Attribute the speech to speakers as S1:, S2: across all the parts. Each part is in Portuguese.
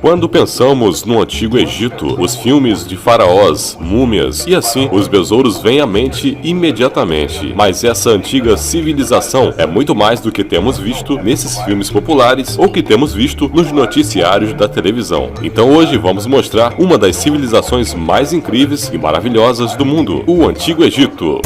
S1: Quando pensamos no Antigo Egito, os filmes de faraós, múmias e assim, os besouros vêm à mente imediatamente. Mas essa antiga civilização é muito mais do que temos visto nesses filmes populares ou que temos visto nos noticiários da televisão. Então hoje vamos mostrar uma das civilizações mais incríveis e maravilhosas do mundo, o Antigo Egito.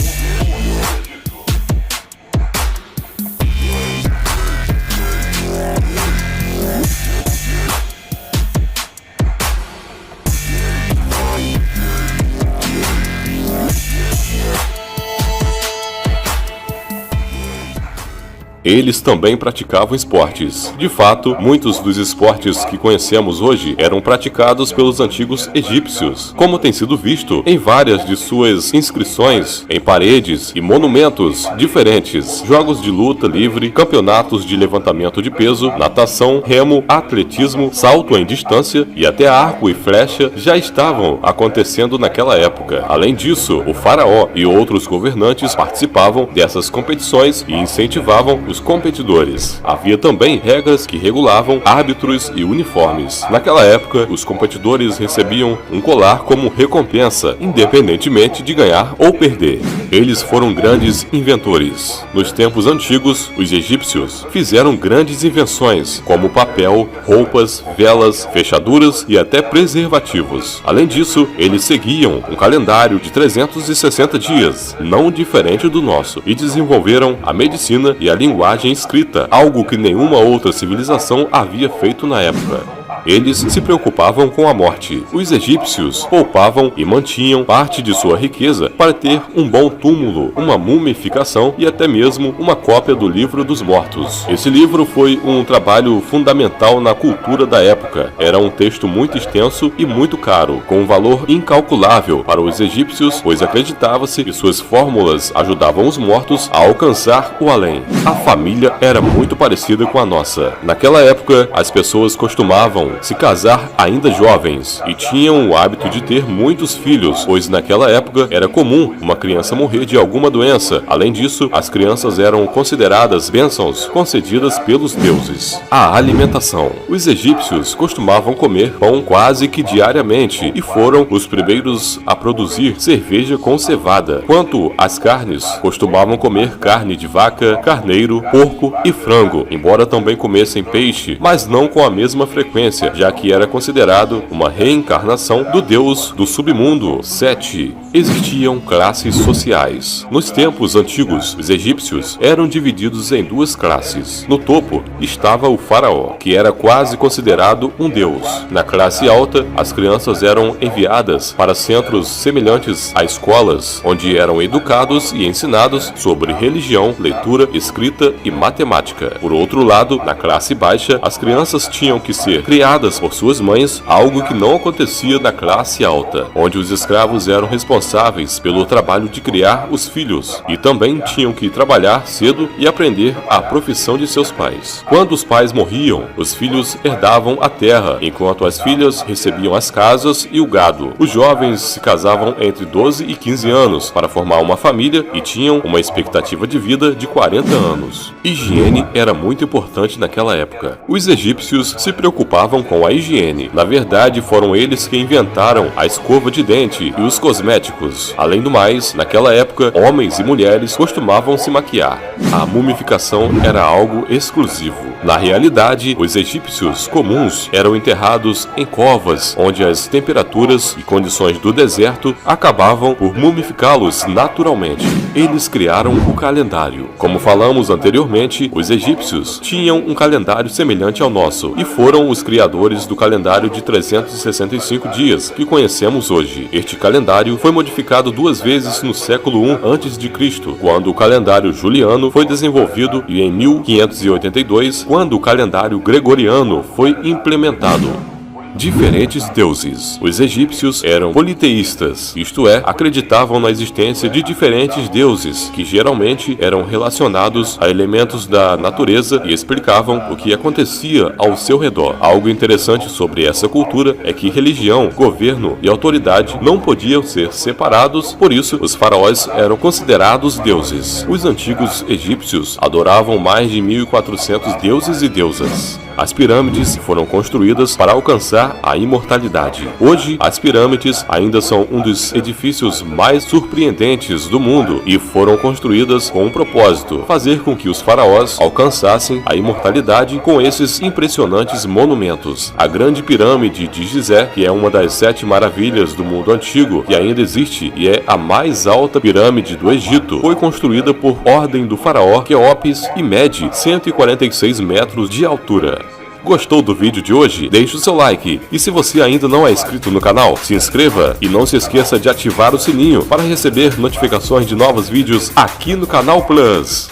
S1: Eles também praticavam esportes. De fato, muitos dos esportes que conhecemos hoje eram praticados pelos antigos egípcios, como tem sido visto em várias de suas inscrições em paredes e monumentos diferentes. Jogos de luta livre, campeonatos de levantamento de peso, natação, remo, atletismo, salto em distância e até arco e flecha já estavam acontecendo naquela época. Além disso, o faraó e outros governantes participavam dessas competições e incentivavam os competidores. Havia também regras que regulavam árbitros e uniformes. Naquela época, os competidores recebiam um colar como recompensa, independentemente de ganhar ou perder. Eles foram grandes inventores. Nos tempos antigos, os egípcios fizeram grandes invenções, como papel, roupas, velas, fechaduras e até preservativos. Além disso, eles seguiam um calendário de 360 dias, não diferente do nosso, e desenvolveram a medicina e a linguagem escrita, algo que nenhuma outra civilização havia feito na época. Eles se preocupavam com a morte. Os egípcios poupavam e mantinham parte de sua riqueza para ter um bom túmulo, uma mumificação e até mesmo uma cópia do Livro dos Mortos. Esse livro foi um trabalho fundamental na cultura da época. Era um texto muito extenso e muito caro, com um valor incalculável para os egípcios, pois acreditava-se que suas fórmulas ajudavam os mortos a alcançar o além. A família era muito parecida com a nossa. Naquela época, as pessoas costumavam se casar ainda jovens e tinham o hábito de ter muitos filhos, pois naquela época era comum uma criança morrer de alguma doença. Além disso, as crianças eram consideradas bênçãos concedidas pelos deuses. A alimentação. Os egípcios costumavam comer pão quase que diariamente e foram os primeiros a produzir cerveja com cevada. Quanto às carnes, costumavam comer carne de vaca, carneiro, porco e frango, embora também comessem peixe, mas não com a mesma frequência, já que era considerado uma reencarnação do deus do submundo, Sete. Existiam classes sociais. Nos tempos antigos, os egípcios eram divididos em duas classes. No topo estava o faraó, que era quase considerado um deus. Na classe alta, as crianças eram enviadas para centros semelhantes a escolas, onde eram educados e ensinados sobre religião, leitura, escrita e matemática. Por outro lado, na classe baixa, as crianças tinham que ser criadas por suas mães, algo que não acontecia na classe alta, onde os escravos eram responsáveis pelo trabalho de criar os filhos e também tinham que trabalhar cedo e aprender a profissão de seus pais. Quando os pais morriam, os filhos herdavam a terra, enquanto as filhas recebiam as casas e o gado. Os jovens se casavam entre 12 e 15 anos para formar uma família e tinham uma expectativa de vida de 40 anos. Higiene era muito importante naquela época. Os egípcios se preocupavam com a higiene. Na verdade, foram eles que inventaram a escova de dente e os cosméticos. Além do mais, naquela época, homens e mulheres costumavam se maquiar. A mumificação era algo exclusivo. Na realidade, os egípcios comuns eram enterrados em covas, onde as temperaturas e condições do deserto acabavam por mumificá-los naturalmente. Eles criaram o calendário. Como falamos anteriormente, os egípcios tinham um calendário semelhante ao nosso e foram os criadores do calendário de 365 dias que conhecemos hoje. Este calendário foi modificado 2 vezes no século I a.C., quando o calendário juliano foi desenvolvido, e em 1582, quando o calendário gregoriano foi implementado. Diferentes deuses. Os egípcios eram politeístas, isto é, acreditavam na existência de diferentes deuses, que geralmente eram relacionados a elementos da natureza e explicavam o que acontecia ao seu redor. Algo interessante sobre essa cultura é que religião, governo e autoridade não podiam ser separados, por isso os faraós eram considerados deuses. Os antigos egípcios adoravam mais de 1.400 deuses e deusas. As pirâmides foram construídas para alcançar a imortalidade. Hoje, as pirâmides ainda são um dos edifícios mais surpreendentes do mundo e foram construídas com um propósito: fazer com que os faraós alcançassem a imortalidade com esses impressionantes monumentos. A Grande Pirâmide de Gizé, que é uma das 7 maravilhas do mundo antigo, que ainda existe e é a mais alta pirâmide do Egito, foi construída por ordem do faraó Quéopes e mede 146 metros de altura. Gostou do vídeo de hoje? Deixe o seu like. E se você ainda não é inscrito no canal, se inscreva e não se esqueça de ativar o sininho para receber notificações de novos vídeos aqui no Canal Plus.